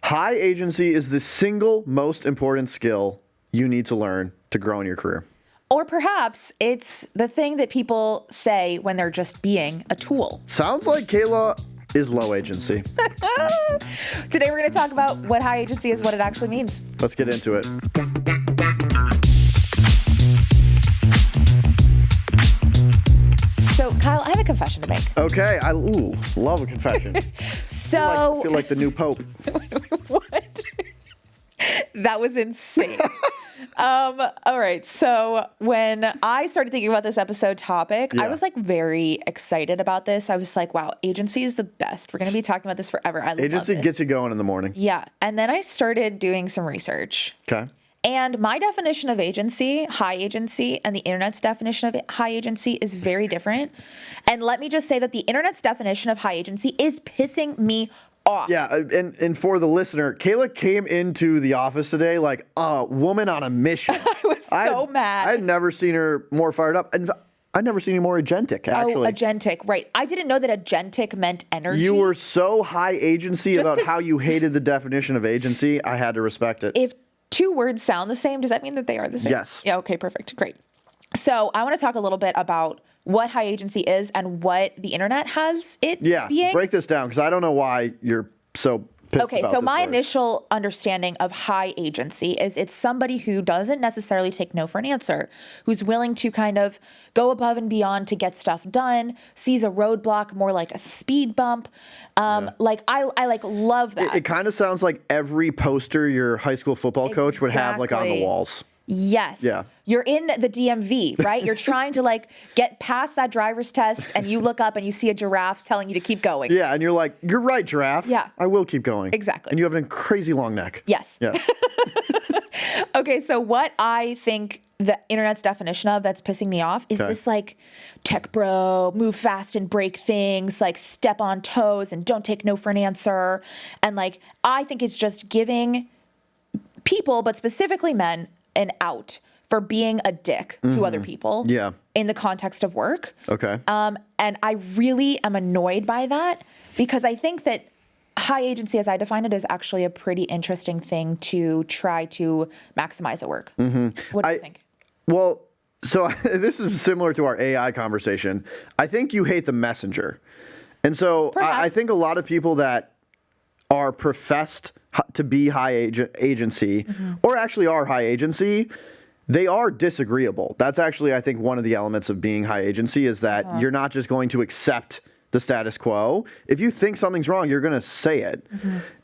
High agency is the single most important skill you need to learn to grow in your career. Or perhaps it's the thing that people say when they're just being a tool. Sounds like Kaila is low agency. Today we're going to talk about what high agency is, what it actually means. Let's get into it. So, Kyle, I have a confession to make. Okay, I love a confession. I feel like the new pope. What? That was insane. All right. So when I started thinking about this episode topic, I was like very excited about this. I was like, wow, agency is the best. We're going to be talking about this forever. I love Agency this. gets you going in the morning. Yeah. And then I started doing some research. Okay. And my definition of agency, high agency, and the internet's definition of high agency is very different. And let me just say that the internet's definition of high agency is pissing me off. Yeah, and for the listener, Kaila came into the office today like a woman on a mission. I was so mad. I'd never seen her more fired up. And I'd never seen you more agentic, actually. Oh, agentic, right. I didn't know that agentic meant energy. You were so high agency about how you hated the definition of agency, I had to respect it. If two words sound the same, does that mean that they are the same? Yes. Yeah, okay, perfect, great. So I want to talk a little bit about what high agency is and what the internet has it being. Break this down, because I don't know why you're so pissed Okay, about so this my word. initial understanding of high agency is it's somebody who doesn't necessarily take no for an answer, who's willing to kind of go above and beyond to get stuff done, sees a roadblock more like a speed bump. Like I like love that. It kind of sounds like every poster your high school football coach would have like on the walls. Yes. Yeah. You're in the DMV, right? You're trying to like get past that driver's test and you look up and you see a giraffe telling you to keep going. Yeah, and you're like, you're right, giraffe. Yeah. I will keep going. Exactly. And you have a crazy long neck. Yes. Yeah. Okay, so what I think the internet's definition of that's pissing me off is this like tech bro, move fast and break things, like step on toes and don't take no for an answer. And like, I think it's just giving people, but specifically men, an out for being a dick to other people in the context of work. Okay. And I really am annoyed by that because I think that high agency, as I define it, is actually a pretty interesting thing to try to maximize at work. What do you think? Well, so this is similar to our AI conversation. I think you hate the messenger. And so I think a lot of people that are professed to be high agency or actually are high agency, they are disagreeable. That's actually, I think, one of the elements of being high agency is that you're not just going to accept the status quo. If you think something's wrong, you're going to say it.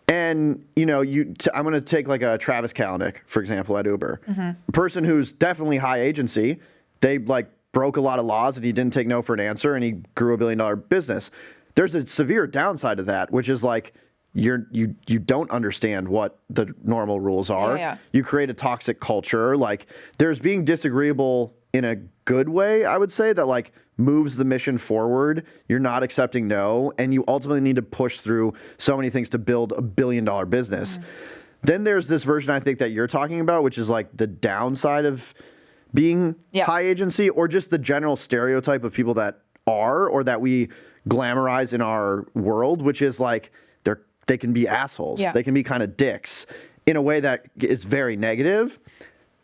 And, you know, I'm going to take like a Travis Kalanick, for example, at Uber. A person who's definitely high agency, they like broke a lot of laws and he didn't take no for an answer and he grew $1 billion business. There's a severe downside to that, which is like, you don't understand what the normal rules are. You create a toxic culture. Like there's being disagreeable in a good way, I would say, that like moves the mission forward. You're not accepting no, and you ultimately need to push through so many things to build $1 billion business. Then there's this version I think that you're talking about, which is like the downside of being high agency, or just the general stereotype of people that are, or that we glamorize in our world, which is like they can be assholes. They can be kind of dicks in a way that is very negative.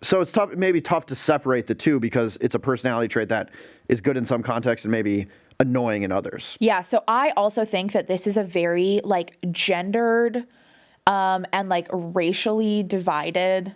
So it's tough, maybe tough to separate the two because it's a personality trait that is good in some contexts and maybe annoying in others. Yeah. So I also think that this is a very like gendered and like racially divided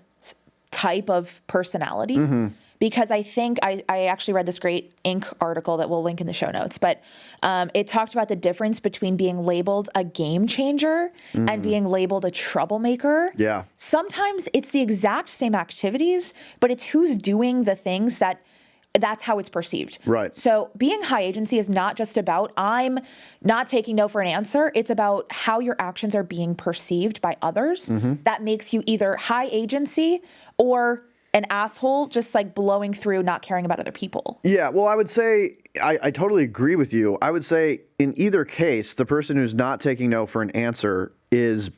type of personality. Because I think I actually read this great Inc. article that we'll link in the show notes, but it talked about the difference between being labeled a game changer and being labeled a troublemaker. Yeah. Sometimes it's the exact same activities, but it's who's doing the things that's how it's perceived. Right. So being high agency is not just about I'm not taking no for an answer. It's about how your actions are being perceived by others. That makes you either high agency or an asshole just like blowing through, not caring about other people. Yeah, well, I would say, I totally agree with you. I would say in either case, the person who's not taking no for an answer is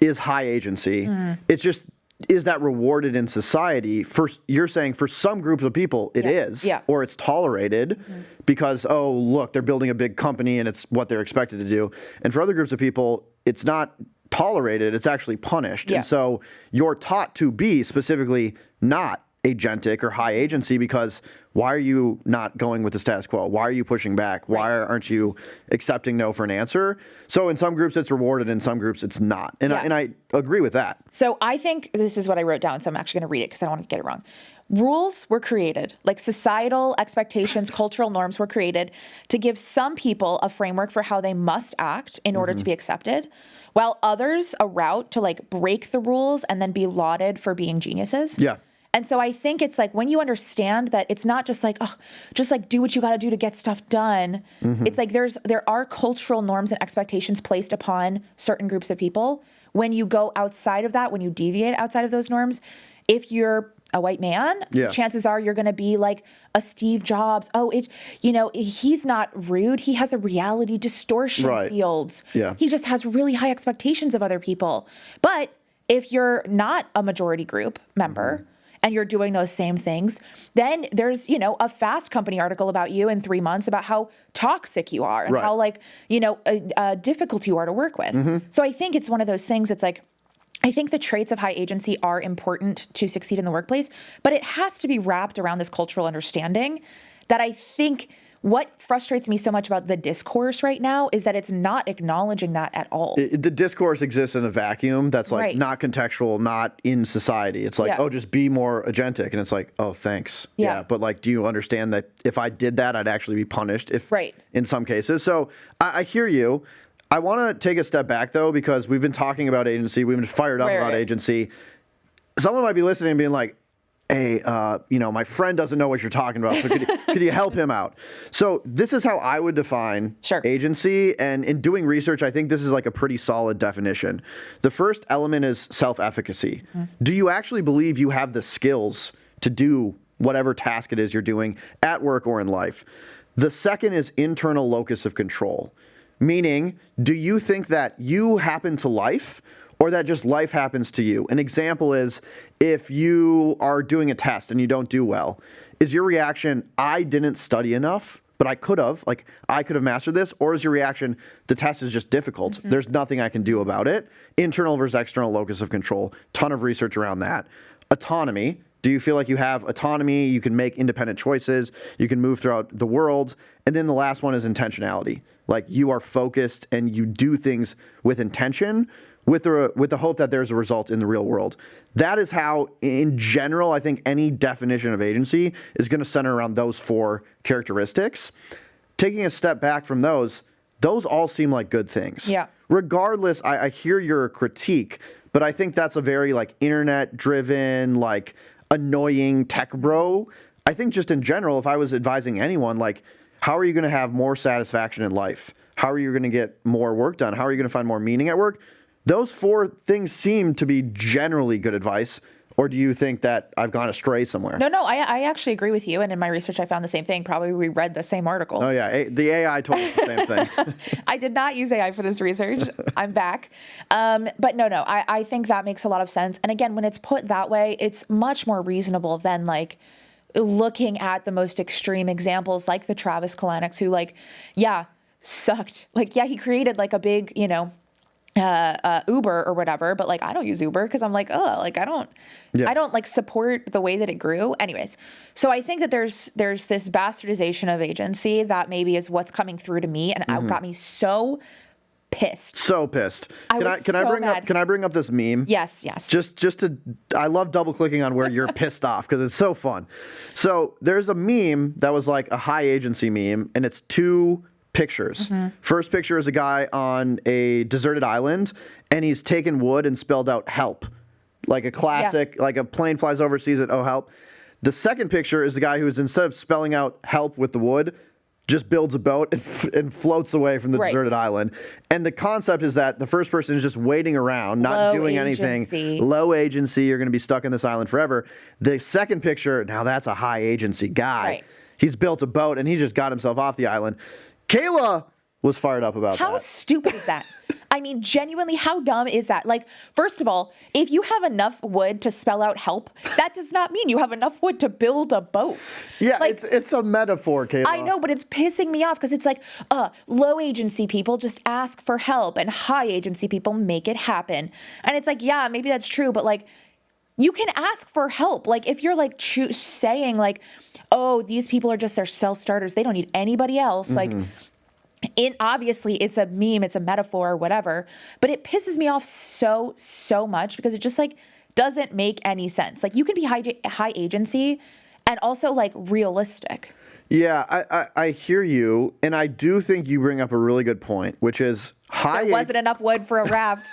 high agency. It's just, is that rewarded in society? You're saying for some groups of people, it is, or it's tolerated because, oh, look, they're building a big company and it's what they're expected to do. And for other groups of people, it's not tolerated, it's actually punished. Yeah. And so you're taught to be specifically not agentic or high agency, because why are you not going with the status quo? Why are you pushing back? Why aren't you accepting no for an answer? So in some groups it's rewarded, in some groups it's not. And, I agree with that. So I think this is what I wrote down, so I'm actually going to read it because I don't want to get it wrong. Rules were created, like societal expectations, cultural norms were created to give some people a framework for how they must act in order to be accepted, while others a route to like break the rules and then be lauded for being geniuses. Yeah. And so I think it's like when you understand that it's not just like, oh, just like do what you got to do to get stuff done. It's like there are cultural norms and expectations placed upon certain groups of people. When you go outside of that, when you deviate outside of those norms, if you're a white man, chances are you're going to be like a Steve Jobs. Oh, he's not rude. He has a reality distortion field. Yeah. He just has really high expectations of other people. But if you're not a majority group member, and you're doing those same things, then there's, a Fast Company article about you in 3 months about how toxic you are and how difficult you are to work with. So I think it's one of those things. It's like, I think the traits of high agency are important to succeed in the workplace, but it has to be wrapped around this cultural understanding that I think what frustrates me so much about the discourse right now is that it's not acknowledging that at all. The discourse exists in a vacuum that's like not contextual, not in society. It's like, oh, just be more agentic. And it's like, oh, thanks. Yeah. But like, do you understand that if I did that, I'd actually be punished in some cases? So I hear you. I want to take a step back though, because we've been talking about agency. We've been fired up about agency. Someone might be listening and being like, hey, my friend doesn't know what you're talking about, so could you help him out? So this is how I would define agency, and in doing research, I think this is like a pretty solid definition. The first element is self-efficacy. Do you actually believe you have the skills to do whatever task it is you're doing at work or in life? The second is internal locus of control, meaning, do you think that you happen to life, or that just life happens to you? An example is if you are doing a test and you don't do well, is your reaction, I didn't study enough, but I could have mastered this? Or is your reaction, the test is just difficult, there's nothing I can do about it? Internal versus external locus of control, ton of research around that. Autonomy, do you feel like you have autonomy, you can make independent choices, you can move throughout the world? And then the last one is intentionality. Like you are focused and you do things with intention, with the hope that there's a result in the real world. That is how, in general, I think any definition of agency is going to center around those four characteristics. Taking a step back from those all seem like good things. Yeah. Regardless, I hear your critique, but I think that's a very like internet-driven, like annoying tech bro. I think just in general, if I was advising anyone, like, how are you going to have more satisfaction in life? How are you going to get more work done? How are you going to find more meaning at work? Those four things seem to be generally good advice. Or do you think that I've gone astray somewhere? No, I actually agree with you. And in my research, I found the same thing. Probably we read the same article. Oh, yeah. The AI told us the same thing. I did not use AI for this research. I'm back. But no, I think that makes a lot of sense. And again, when it's put that way, it's much more reasonable than like looking at the most extreme examples like the Travis Kalanick's who sucked. Like, he created like a big, Uber or whatever, but like I don't use Uber because I'm like, I don't like support the way that it grew. Anyways, so I think that there's this bastardization of agency that maybe is what's coming through to me, and it got me so pissed. So pissed. Can I bring up this meme? Yes. I love double clicking on where you're pissed off because it's so fun. So there's a meme that was like a high agency meme, and it's two pictures. First picture is a guy on a deserted island, and he's taken wood and spelled out help. Like a classic, like a plane flies over, sees it, oh, help. The second picture is the guy who's, instead of spelling out help with the wood, just builds a boat and floats away from the deserted island. And the concept is that the first person is just waiting around, not doing anything. Low agency, you're going to be stuck in this island forever. The second picture, now that's a high agency guy. Right. He's built a boat, and he just got himself off the island. Kaila was fired up about that. How stupid is that? I mean, genuinely, how dumb is that? Like, first of all, if you have enough wood to spell out help, that does not mean you have enough wood to build a boat. Yeah, like, it's a metaphor, Kayla. I know, but it's pissing me off because it's like, low agency people just ask for help and high agency people make it happen. And it's like, yeah, maybe that's true, but like, you can ask for help. Like, if you're like saying like, oh, these people are just their self-starters, they don't need anybody else. Like, obviously it's a meme, it's a metaphor or whatever, but it pisses me off so much because it just like doesn't make any sense. Like, you can be high agency and also like realistic. Yeah, I hear you, and I do think you bring up a really good point, which is there wasn't enough wood for a raft.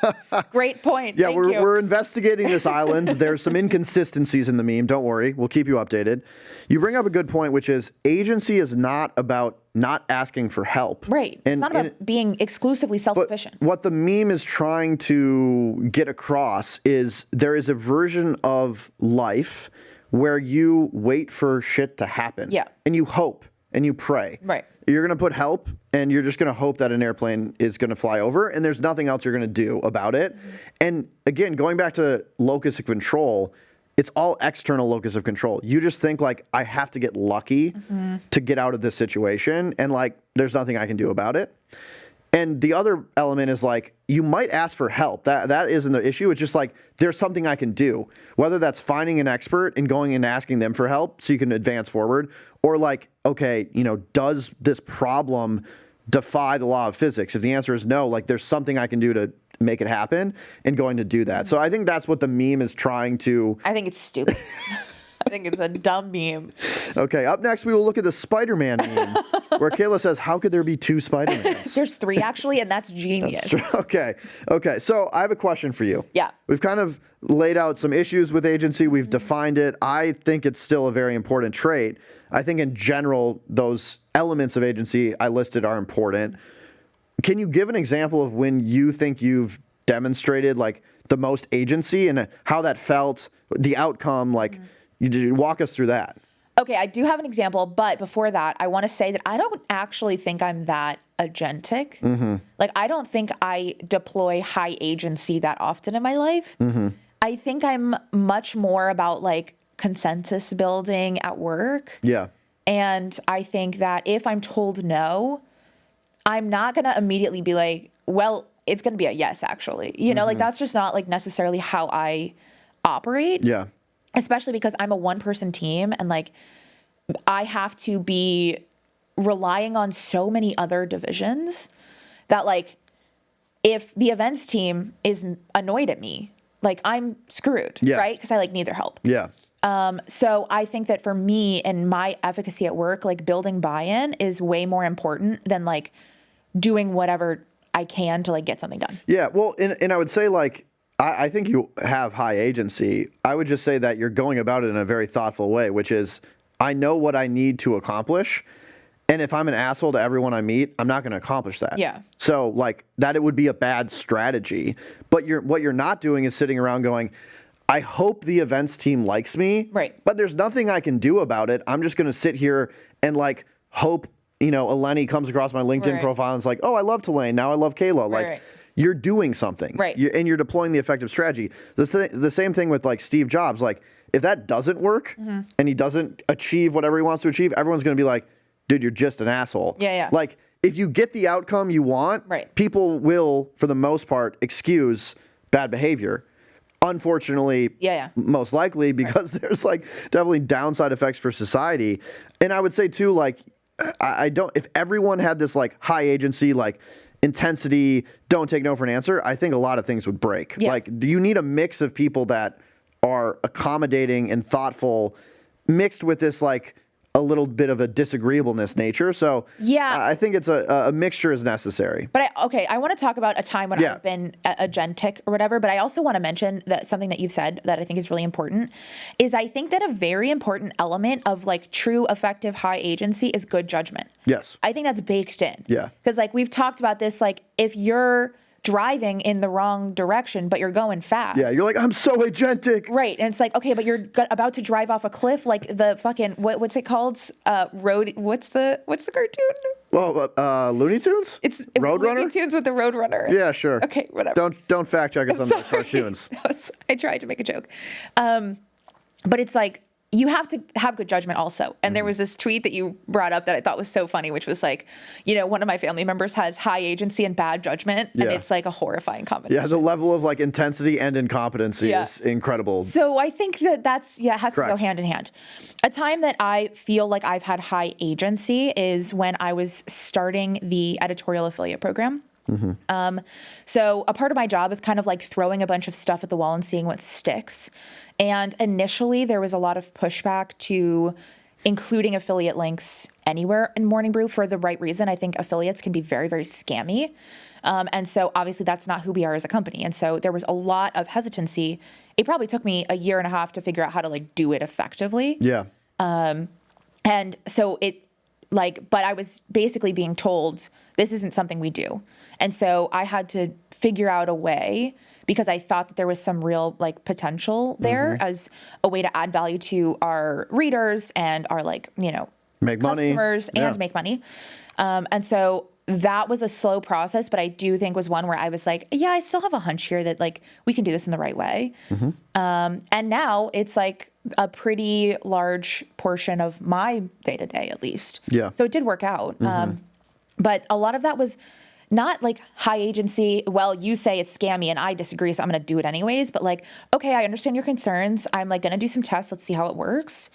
Great point. Yeah, Thank you. we're investigating this island. There's some inconsistencies in the meme. Don't worry, we'll keep you updated. You bring up a good point, which is agency is not about not asking for help. Right. It's not about being exclusively self-sufficient. But what the meme is trying to get across is there is a version of life where you wait for shit to happen. Yeah. And you hope and you pray. Right. You're going to put help and you're just going to hope that an airplane is going to fly over and there's nothing else you're going to do about it. And again, going back to locus of control, it's all external locus of control. You just think like, I have to get lucky to get out of this situation and like, there's nothing I can do about it. And the other element is like, you might ask for help. That isn't the issue. It's just like, there's something I can do. Whether that's finding an expert and going and asking them for help so you can advance forward, or like, okay, does this problem defy the law of physics? If the answer is no, like there's something I can do to make it happen and going to do that. So I think that's what the meme is trying to. I think it's stupid. I think it's a dumb meme. Okay, up next we will look at the Spider-Man meme, where Kayla says, how could there be two Spider-Mans? There's 3 actually, and that's genius. Okay, so I have a question for you. Yeah. We've kind of laid out some issues with agency. We've defined it. I think it's still a very important trait. I think in general, those elements of agency I listed are important. Can you give an example of when you think you've demonstrated like the most agency and how that felt, the outcome, like you walk us through that? Okay, I do have an example, but before that, I want to say that I don't actually think I'm that agentic. Like, I don't think I deploy high agency that often in my life. I think I'm much more about like consensus building at work. Yeah. And I think that if I'm told no, I'm not going to immediately be like, well, it's going to be a yes, actually. Like that's just not like necessarily how I operate. Yeah. Especially because I'm a one-person team and like I have to be relying on so many other divisions that like if the events team is annoyed at me, like I'm screwed, right? Because I like need their help. Yeah. So I think that for me and my efficacy at work, like building buy-in is way more important than like doing whatever I can to like get something done. Yeah. Well, and I would say like, I think you have high agency. I would just say that you're going about it in a very thoughtful way, which is I know what I need to accomplish. And if I'm an asshole to everyone I meet, I'm not going to accomplish that. Yeah. So like that, it would be a bad strategy. But what you're not doing is sitting around going, I hope the events team likes me. Right. But there's nothing I can do about it. I'm just going to sit here and like hope, Eleni comes across my LinkedIn profile and it's like, oh, I love Tulane. Now I love Kayla. Like, you're doing something. Right. And you're deploying the effective strategy. The same thing with like Steve Jobs. Like if that doesn't work and he doesn't achieve whatever he wants to achieve, everyone's going to be like, dude, you're just an asshole. Yeah. Like if you get the outcome you want, people will, for the most part, excuse bad behavior. Unfortunately, most likely because there's like definitely downside effects for society. And I would say too, like, if everyone had this like high agency, like intensity, don't take no for an answer, I think a lot of things would break. Yeah. Like, do you need a mix of people that are accommodating and thoughtful mixed with this like a little bit of a disagreeableness nature? So I think it's a mixture is necessary. But I want to talk about a time when I've been agentic or whatever, but I also want to mention that something that you've said that I think is really important is I think that a very important element of like true effective high agency is good judgment. Yes. I think that's baked in. Yeah. Because like we've talked about this, like if you're driving in the wrong direction, but you're going fast. Yeah, you're like, I'm so agentic. Right. And it's like, okay, but you're about to drive off a cliff, like the fucking, what's it called? What's the cartoon? Well, Looney Tunes? It's Roadrunner? Looney Tunes with the Roadrunner. Yeah, sure. Okay, whatever. Don't fact check us on the cartoons. I tried to make a joke. But it's like, you have to have good judgment also. And there was this tweet that you brought up that I thought was so funny, which was like, one of my family members has high agency and bad judgment. And it's like a horrifying combination. Yeah, the level of like intensity and incompetency is incredible. So I think that's it has to go hand in hand. A time that I feel like I've had high agency is when I was starting the editorial affiliate program. So a part of my job is kind of like throwing a bunch of stuff at the wall and seeing what sticks. And initially there was a lot of pushback to including affiliate links anywhere in Morning Brew for the right reason. I think affiliates can be very, very scammy. And so obviously that's not who we are as a company. And so there was a lot of hesitancy. It probably took me a year and a half to figure out how to like do it effectively. Yeah. And so but I was basically being told this isn't something we do. And so I had to figure out a way, because I thought that there was some real like potential there as a way to add value to our readers and our make customers money. And make money. And so that was a slow process, but I do think was one where I was like, yeah, I still have a hunch here that like we can do this in the right way. And now it's like a pretty large portion of my day-to-day at least. Yeah. So it did work out. But a lot of that was not like high agency. Well, you say it's scammy and I disagree, so I'm going to do it anyways. But like, okay, I understand your concerns. I'm like going to do some tests. Let's see how it works.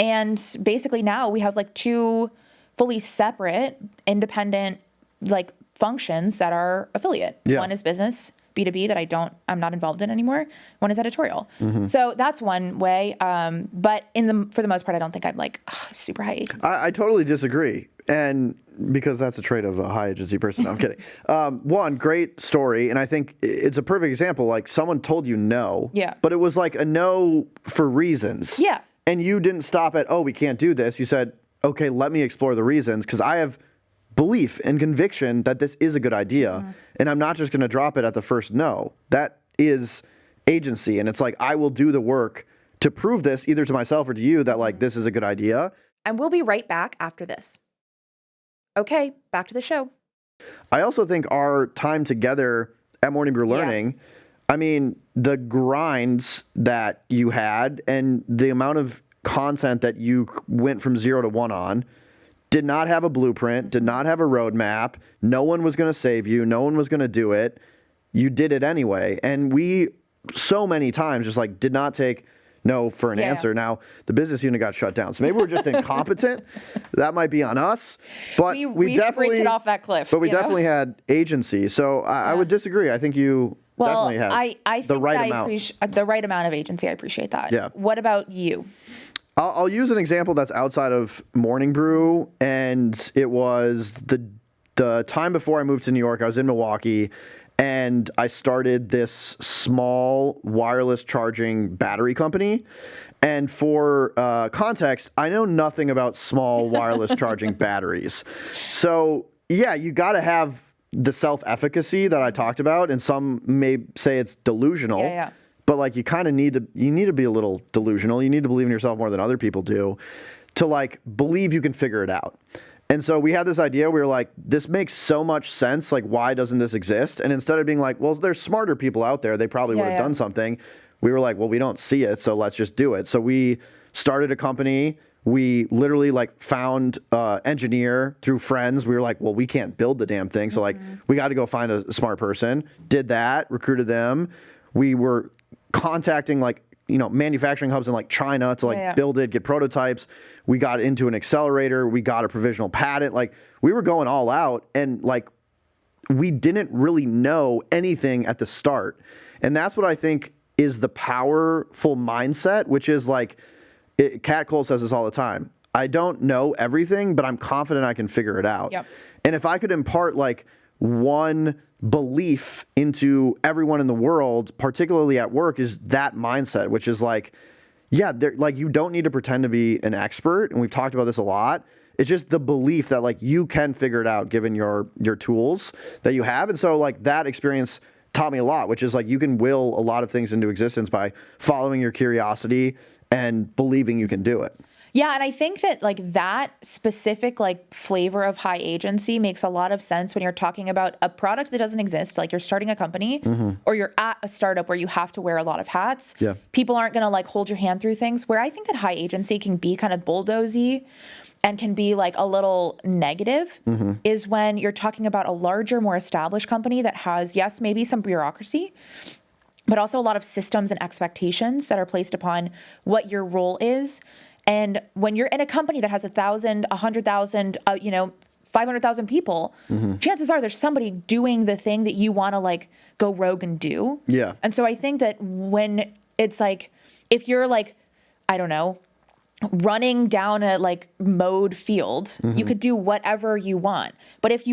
And basically now we have like two fully separate, independent like functions that are affiliate. Yeah. One is business, B2B, that I'm not involved in anymore. One is editorial. So that's one way. But for the most part, I don't think I'm like super high agency. I totally disagree. And because that's a trait of a high agency person. No, I'm kidding. One, great story. And I think it's a perfect example. Like someone told you no. Yeah. But it was like a no for reasons. Yeah. And you didn't stop at, we can't do this. You said, okay, let me explore the reasons, because I have belief and conviction that this is a good idea. And I'm not just going to drop it at the first no. That is agency. And it's like, I will do the work to prove this either to myself or to you that like, this is a good idea. And we'll be right back after this. Okay, back to the show. I also think our time together at Morning Brew Learning, I mean, the grinds that you had and the amount of content that you went from 0 to 1 on did not have a blueprint, did not have a roadmap. No one was going to save you. No one was going to do it. You did it anyway. And we so many times just like did not take no for an answer. Now, the business unit got shut down. So maybe we're just incompetent. That might be on us. But we definitely it off that cliff. But we definitely had agency. So I would disagree. I think you definitely have I think the right amount. The right amount of agency. I appreciate that. Yeah. What about you? I'll use an example that's outside of Morning Brew, and it was the time before I moved to New York. I was in Milwaukee, and I started this small wireless charging battery company. And for context, I know nothing about small wireless charging batteries. So yeah, you got to have the self-efficacy that I talked about, and some may say it's delusional. Yeah. But like you kind of need to be a little delusional. You need to believe in yourself more than other people do to like believe you can figure it out. And so we had this idea. We were like, this makes so much sense. Like, why doesn't this exist? And instead of being like, well, there's smarter people out there, they probably would have done something. We were like, well, we don't see it, so let's just do it. So we started a company. We literally like found engineer through friends. We were like, well, we can't build the damn thing. So like, we got to go find a smart person. Did that, recruited them. We were contacting like, manufacturing hubs in like China to like build it, get prototypes. We got into an accelerator. We got a provisional patent. Like we were going all out, and like we didn't really know anything at the start. And that's what I think is the powerful mindset, which is like, Kat Cole says this all the time. I don't know everything, but I'm confident I can figure it out. Yep. And if I could impart like one belief into everyone in the world, particularly at work, is that mindset, which is like, like you don't need to pretend to be an expert. And we've talked about this a lot. It's just the belief that like you can figure it out given your tools that you have. And so like that experience taught me a lot, which is like you can will a lot of things into existence by following your curiosity and believing you can do it. Yeah, and I think that like that specific like flavor of high agency makes a lot of sense when you're talking about a product that doesn't exist, like you're starting a company or you're at a startup where you have to wear a lot of hats. Yeah. People aren't going to like hold your hand through things. Where I think that high agency can be kind of bulldozy and can be like a little negative is when you're talking about a larger, more established company that has, yes, maybe some bureaucracy, but also a lot of systems and expectations that are placed upon what your role is. And when you're in a company that has 1,000, 100,000, 500,000 people, chances are there's somebody doing the thing that you want to like go rogue and do. Yeah. And so I think that when it's like, if you're like, I don't know, running down a like mowed field, you could do whatever you want. But if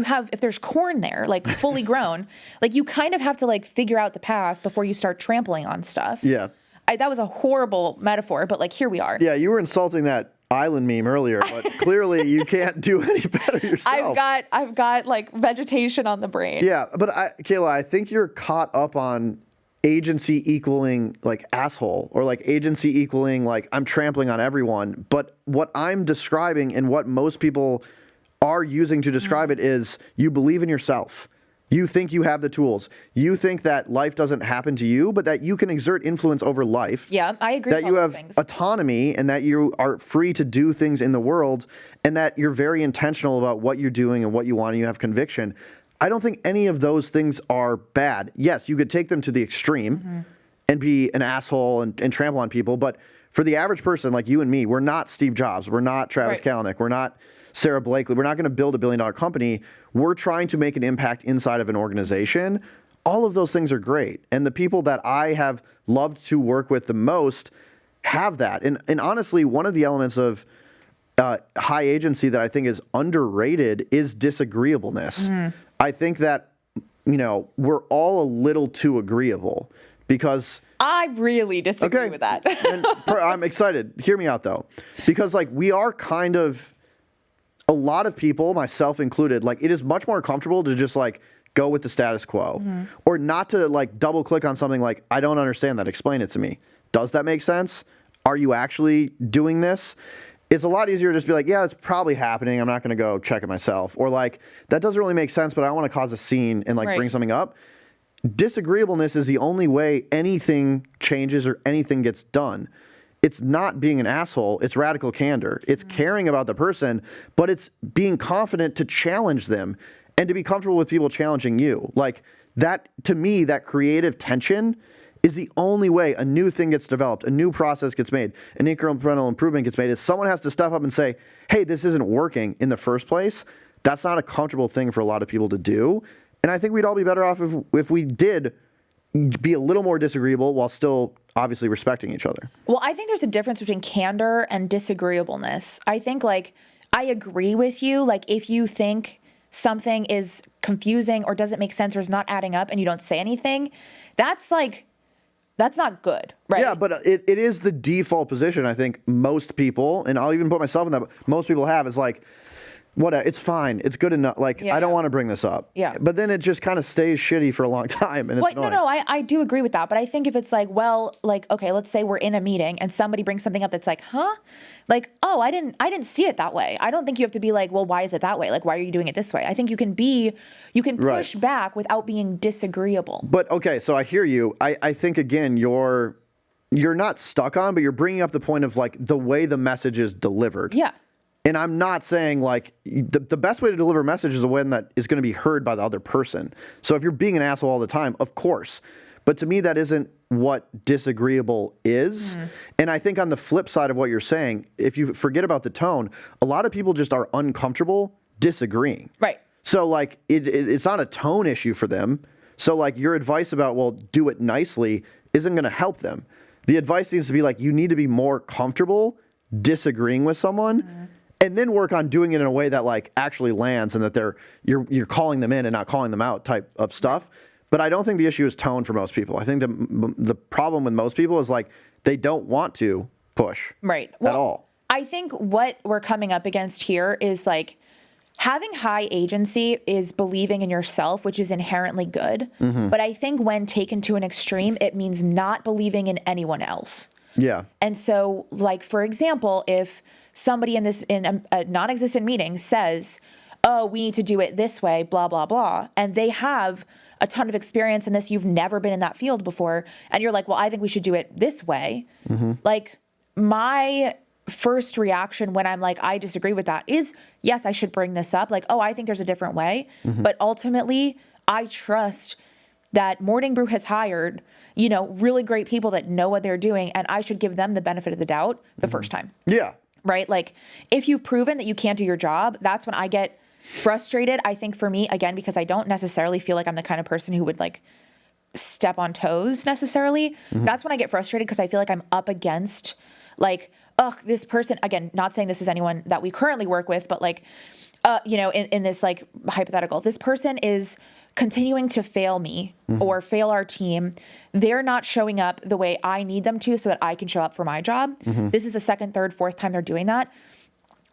there's corn there, like fully grown, like you kind of have to like figure out the path before you start trampling on stuff. Yeah. That was a horrible metaphor, but like here we are. Yeah, you were insulting that island meme earlier, but clearly you can't do any better yourself. I've got like vegetation on the brain. Yeah, but Kayla, I think you're caught up on agency equaling like asshole or like agency equaling like I'm trampling on everyone. But what I'm describing and what most people are using to describe it is you believe in yourself. You think you have the tools. You think that life doesn't happen to you, but that you can exert influence over life. Yeah, I agree. That with you all have those things. autonomy and that you are free to do things in the world and that you're very intentional about what you're doing and what you want and you have conviction. I don't think any of those things are bad. Yes, you could take them to the extreme and be an asshole and trample on people, but for the average person like you and me, we're not Steve Jobs. We're not Travis Kalanick. We're not Sarah Blakely. We're not going to build $1 billion company. We're trying to make an impact inside of an organization. All of those things are great. And the people that I have loved to work with the most have that. And honestly, one of the elements of high agency that I think is underrated is disagreeableness. I think that, we're all a little too agreeable because I really disagree with that. And I'm excited. Hear me out though. Because like we are kind of, a lot of people, myself included, like it is much more comfortable to just like go with the status quo or not to like double click on something like, I don't understand that. Explain it to me. Does that make sense? Are you actually doing this? It's a lot easier to just be like, yeah, it's probably happening. I'm not going to go check it myself. Or like, that doesn't really make sense, but I want to cause a scene and like bring something up. Disagreeableness is the only way anything changes or anything gets done. It's not being an asshole. It's radical candor. It's caring about the person, but it's being confident to challenge them and to be comfortable with people challenging you. Like that, to me, that creative tension is the only way a new thing gets developed, a new process gets made, an incremental improvement gets made, is someone has to step up and say, hey, this isn't working in the first place. That's not a comfortable thing for a lot of people to do. And I think we'd all be better off if we did be a little more disagreeable while still obviously respecting each other. Well, I think there's a difference between candor and disagreeableness. I think like I agree with you. Like if you think something is confusing or doesn't make sense or is not adding up and you don't say anything, that's not good, right? Yeah, but it is the default position. I think most people, and I'll even put myself in that, but most people have is like, whatever, it's fine. It's good enough. Like, I don't want to bring this up. Yeah. But then it just kind of stays shitty for a long time. And it's annoying. No, I do agree with that. But I think if it's like, well, like, okay, let's say we're in a meeting and somebody brings something up that's like, huh? Like, oh, I didn't see it that way. I don't think you have to be like, well, why is it that way? Like, why are you doing it this way? I think you can push back without being disagreeable. But okay, so I hear you. I think again, you're not stuck on, but you're bringing up the point of like the way the message is delivered. Yeah. And I'm not saying like the best way to deliver a message is the one that is going to be heard by the other person. So if you're being an asshole all the time, of course. But to me, that isn't what disagreeable is. And I think on the flip side of what you're saying, if you forget about the tone, a lot of people just are uncomfortable disagreeing. Right. So like it's not a tone issue for them. So like your advice about, well, do it nicely isn't going to help them. The advice needs to be like, you need to be more comfortable disagreeing with someone. And then work on doing it in a way that like actually lands and that you're calling them in and not calling them out type of stuff. But I don't think the issue is tone for most people. I think the problem with most people is like they don't want to push at all. I think what we're coming up against here is like having high agency is believing in yourself, which is inherently good. But I think when taken to an extreme, it means not believing in anyone else. Yeah. And so, like, for example, if somebody in a non-existent meeting says, oh, we need to do it this way, blah, blah, blah, and they have a ton of experience in this, you've never been in that field before, and you're like, well, I think we should do it this way. Like, my first reaction when I'm like, I disagree with that is, yes, I should bring this up. Like, oh, I think there's a different way. But ultimately, I trust that Morning Brew has hired, really great people that know what they're doing, and I should give them the benefit of the doubt the first time. Yeah. Right? Like, if you've proven that you can't do your job, that's when I get frustrated. I think for me, again, because I don't necessarily feel like I'm the kind of person who would like step on toes necessarily. That's when I get frustrated because I feel like I'm up against like, oh, this person, again, not saying this is anyone that we currently work with, but like, in this like hypothetical, this person is continuing to fail me or fail our team. They're not showing up the way I need them to so that I can show up for my job. This is the second, third, fourth time they're doing that.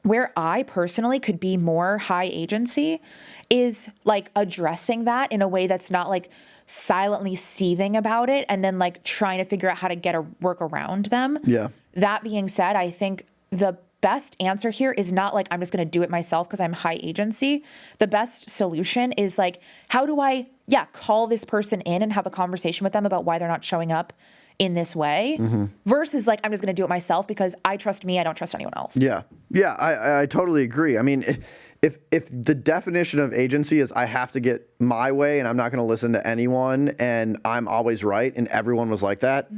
Where I personally could be more high agency is like addressing that in a way that's not like silently seething about it and then like trying to figure out how to get a work around them. Yeah. That being said, I think the best answer here is not like I'm just going to do it myself because I'm high agency. The best solution is like, how do I, call this person in and have a conversation with them about why they're not showing up in this way versus like, I'm just going to do it myself because I trust me. I don't trust anyone else. Yeah. Yeah. I totally agree. I mean, if the definition of agency is I have to get my way and I'm not going to listen to anyone and I'm always right and everyone was like that,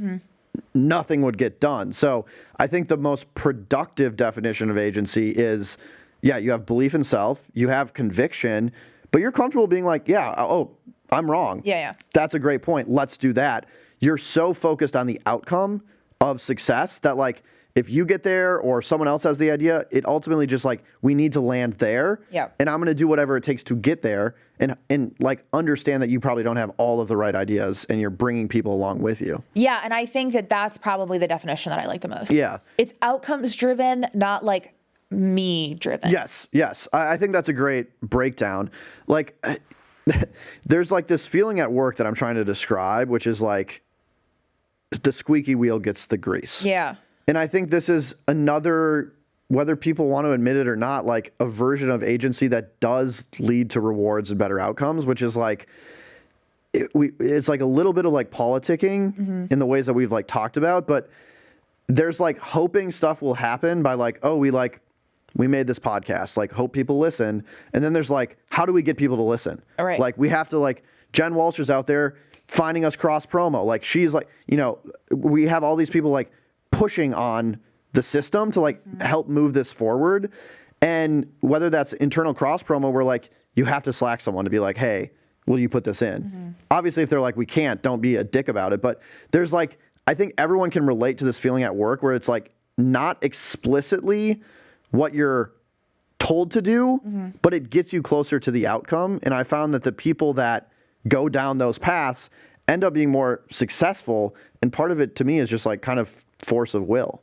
nothing would get done. So I think the most productive definition of agency is, you have belief in self, you have conviction, but you're comfortable being like, I'm wrong. Yeah. That's a great point. Let's do that. You're so focused on the outcome of success that like, if you get there or someone else has the idea, it ultimately just like, we need to land there. Yeah. And I'm going to do whatever it takes to get there and like understand that you probably don't have all of the right ideas and you're bringing people along with you. Yeah. And I think that that's probably the definition that I like the most. Yeah. It's outcomes driven, not like me driven. Yes. I think that's a great breakdown. Like there's like this feeling at work that I'm trying to describe, which is like the squeaky wheel gets the grease. Yeah. And I think this is another, whether people want to admit it or not, like a version of agency that does lead to rewards and better outcomes, which is like, it's like a little bit of like politicking in the ways that we've like talked about, but there's like hoping stuff will happen by like, oh, we made this podcast, like hope people listen. And then there's like, how do we get people to listen? All right. Like we have to like, Jen Walsh is out there finding us cross promo. Like she's like, we have all these people like pushing on the system to like help move this forward. And whether that's internal cross promo where like you have to Slack someone to be like, hey, will you put this in? Obviously, if they're like, we can't, don't be a dick about it. But there's like, I think everyone can relate to this feeling at work where it's like not explicitly what you're told to do, but it gets you closer to the outcome. And I found that the people that go down those paths end up being more successful. And part of it to me is just like kind of force of will.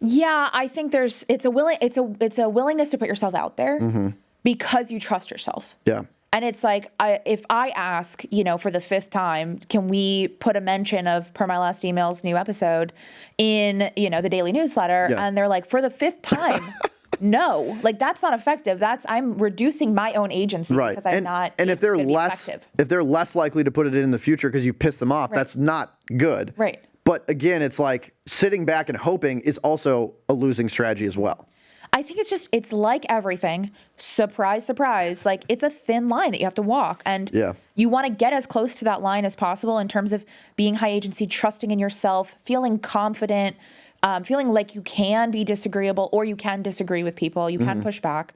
Yeah, I think it's a willingness to put yourself out there because you trust yourself. Yeah. And it's like, if I ask, for the fifth time, can we put a mention of Per My Last Email's new episode in, the daily newsletter? Yeah. And they're like, for the fifth time, no, like that's not effective. I'm reducing my own agency because I'm not. And if they're less likely to put it in the future because you've pissed them off, that's not good. Right. But again, it's like sitting back and hoping is also a losing strategy as well. I think it's like everything. Surprise, surprise. Like it's a thin line that you have to walk. And you want to get as close to that line as possible in terms of being high agency, trusting in yourself, feeling confident, feeling like you can be disagreeable or you can disagree with people, you can push back.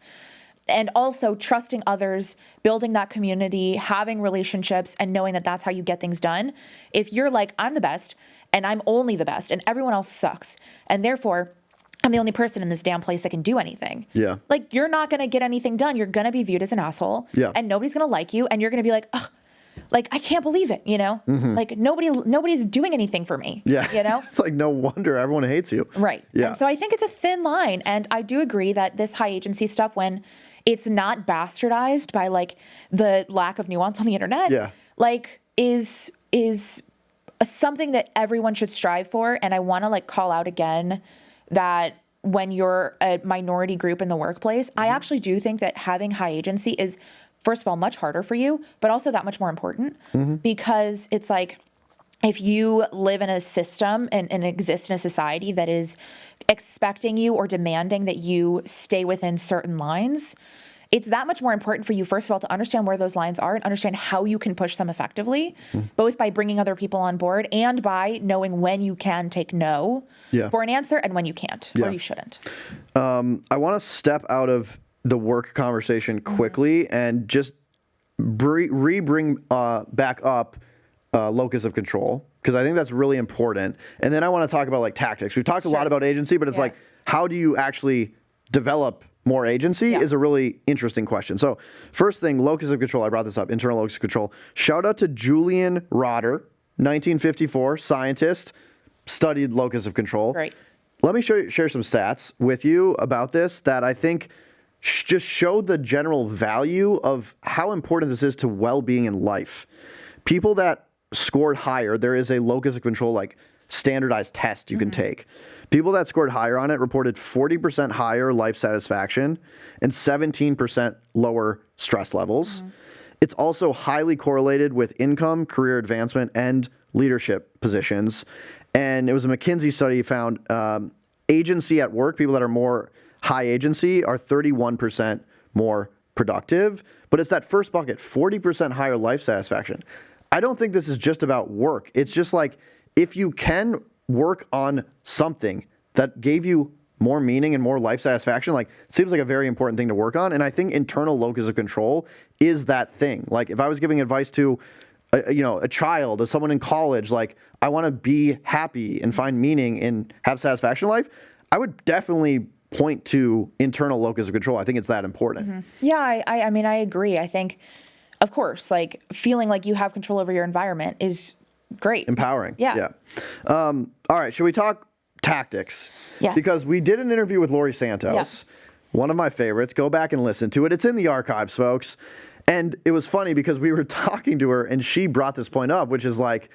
And also trusting others, building that community, having relationships, and knowing that that's how you get things done. If you're like, I'm the best, and I'm only the best, and everyone else sucks, and therefore, I'm the only person in this damn place that can do anything. Yeah. Like, you're not going to get anything done. You're going to be viewed as an asshole. Yeah. And nobody's going to like you, and you're going to be like, ugh, like, I can't believe it, like nobody's doing anything for me. Yeah. It's like, no wonder everyone hates you. Right. Yeah. And so I think it's a thin line. And I do agree that this high agency stuff, when it's not bastardized by like the lack of nuance on the internet, like is something that everyone should strive for. And I want to like call out again that when you're a minority group in the workplace, I actually do think that having high agency is, first of all, much harder for you, but also that much more important, because it's like, if you live in a system and exist in a society that is expecting you or demanding that you stay within certain lines, it's that much more important for you, first of all, to understand where those lines are and understand how you can push them effectively, both by bringing other people on board and by knowing when you can take no for an answer and when you can't or you shouldn't. I want to step out of the work conversation quickly and just bring back up locus of control, because I think that's really important. And then I want to talk about like tactics. We've talked a lot about agency, but it's like, how do you actually develop more agency is a really interesting question. So first thing, locus of control, I brought this up, internal locus of control. Shout out to Julian Rotter, 1954, scientist, studied locus of control. Right. Let me share some stats with you about this that I think just show the general value of how important this is to well-being in life. People that scored higher, there is a locus of control, like standardized test you can take. People that scored higher on it reported 40% higher life satisfaction and 17% lower stress levels. It's also highly correlated with income, career advancement, and leadership positions. And it was a McKinsey study found agency at work, people that are more high agency are 31% more productive. But it's that first bucket, 40% higher life satisfaction. I don't think this is just about work. It's just like, if you can work on something that gave you more meaning and more life satisfaction, like, seems like a very important thing to work on. And I think internal locus of control is that thing. Like, if I was giving advice to a child or someone in college, like, I want to be happy and find meaning and have satisfaction in life, I would definitely point to internal locus of control. I think it's that important. Yeah, I mean, I agree. I think, of course, like, feeling like you have control over your environment is great. Empowering. Yeah. All right. Should we talk tactics? Yes. Because we did an interview with Lori Santos, one of my favorites. Go back and listen to it. It's in the archives, folks. And it was funny because we were talking to her and she brought this point up, which is like,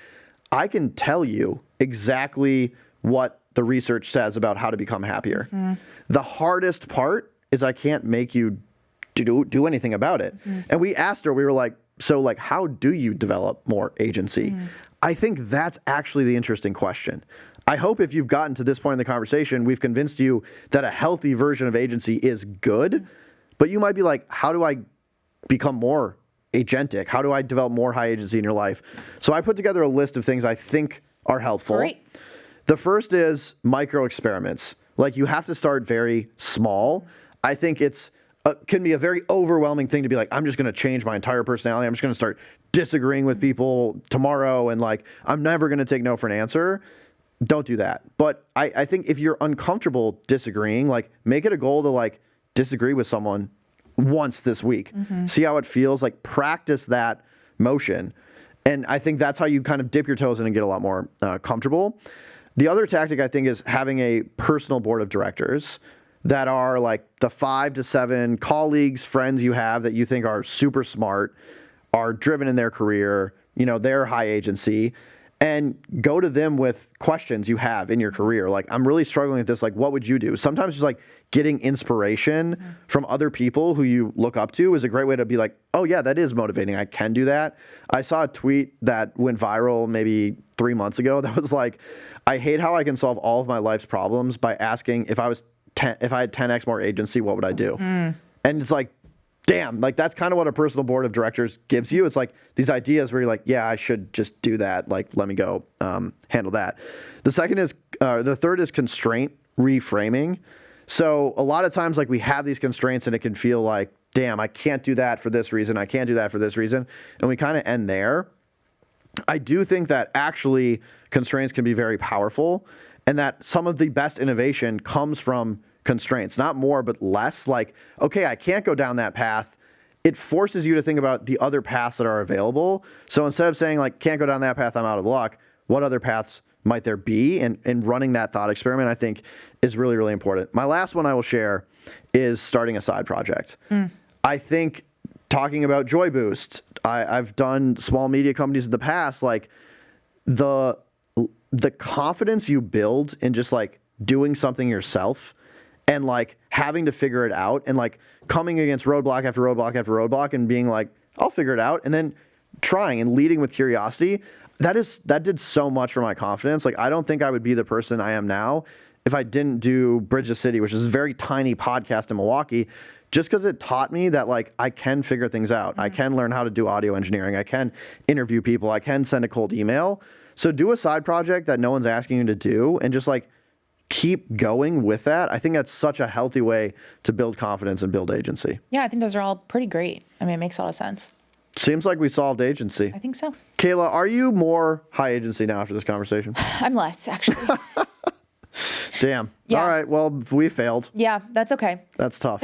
I can tell you exactly what the research says about how to become happier. The hardest part is I can't make you do anything about it. And we asked her, we were like, so like, how do you develop more agency? I think that's actually the interesting question. I hope if you've gotten to this point in the conversation, we've convinced you that a healthy version of agency is good, but you might be like, how do I become more agentic? How do I develop more high agency in your life? So I put together a list of things I think are helpful. Great. The first is micro experiments. Like, you have to start very small. I think it's can be a very overwhelming thing to be like, I'm just going to change my entire personality. I'm just going to start disagreeing with people tomorrow. And like, I'm never going to take no for an answer. Don't do that. But I think if you're uncomfortable disagreeing, like, make it a goal to like disagree with someone once this week. See how it feels. Like, practice that motion. And I think that's how you kind of dip your toes in and get a lot more comfortable. The other tactic, I think, is having a personal board of directors that are like the 5 to 7 colleagues, friends you have that you think are super smart, are driven in their career, they're high agency, and go to them with questions you have in your career. Like, I'm really struggling with this. Like, what would you do? Sometimes just like getting inspiration from other people who you look up to is a great way to be like, oh yeah, that is motivating. I can do that. I saw a tweet that went viral maybe 3 months ago that was like, I hate how I can solve all of my life's problems by asking if I had 10x more agency, what would I do? And it's like, damn, like, that's kind of what a personal board of directors gives you. It's like these ideas where you're like, yeah, I should just do that. Like, let me go handle that. The third is constraint reframing. So a lot of times, like, we have these constraints and it can feel like, damn, I can't do that for this reason. I can't do that for this reason. And we kind of end there. I do think that actually constraints can be very powerful, and that some of the best innovation comes from constraints, not more, but less. Like, okay, I can't go down that path it forces you to think about the other paths that are available. So instead of saying like, can't go down that path, I'm out of luck, what other paths might there be? And running that thought experiment, I think, is really, really important. My last one I will share is starting a side project. I think talking about Joy Boost, I've done small media companies in the past, like the confidence you build in just like doing something yourself and like having to figure it out and like coming against roadblock after roadblock after roadblock and being like, I'll figure it out, and then trying and leading with curiosity. That did so much for my confidence. Like, I don't think I would be the person I am now if I didn't do Bridge the City, which is a very tiny podcast in Milwaukee, just because it taught me that like I can figure things out. I can learn how to do audio engineering. I can interview people. I can send a cold email. So do a side project that no one's asking you to do and just like keep going with that. I think that's such a healthy way to build confidence and build agency. Yeah, I think those are all pretty great. I mean, it makes a lot of sense. Seems like we solved agency. I think so. Kaila, are you more high agency now after this conversation? I'm less, actually. Damn. Yeah. All right. Well, we failed. Yeah, that's okay. That's tough.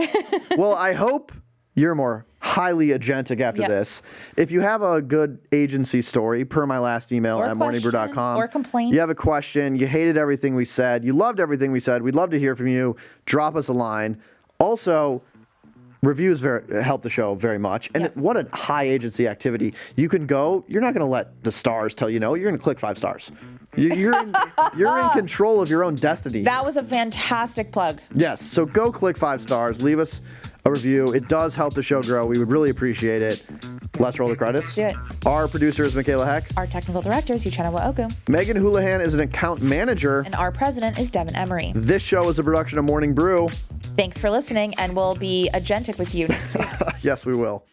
Well, I hope you're more highly agentic after this. If you have a good agency story, per my last email at morningbrew.com. Or complaint. You have a question. You hated everything we said. You loved everything we said. We'd love to hear from you. Drop us a line. Also, reviews help the show very much. And what a high agency activity. You can go, you're not going to let the stars tell you no. You're going to click 5 stars. You're in control of your own destiny. That was a fantastic plug. Yes. So go click 5 stars. Leave us a review. It does help the show grow. We would really appreciate it. Let's roll the credits. Do it. Our producer is Michaela Heck. Our technical director is Uchenna Waoku. Megan Houlihan is an account manager. And our president is Devin Emery. This show is a production of Morning Brew. Thanks for listening, and we'll be agentic with you next week. Yes, we will.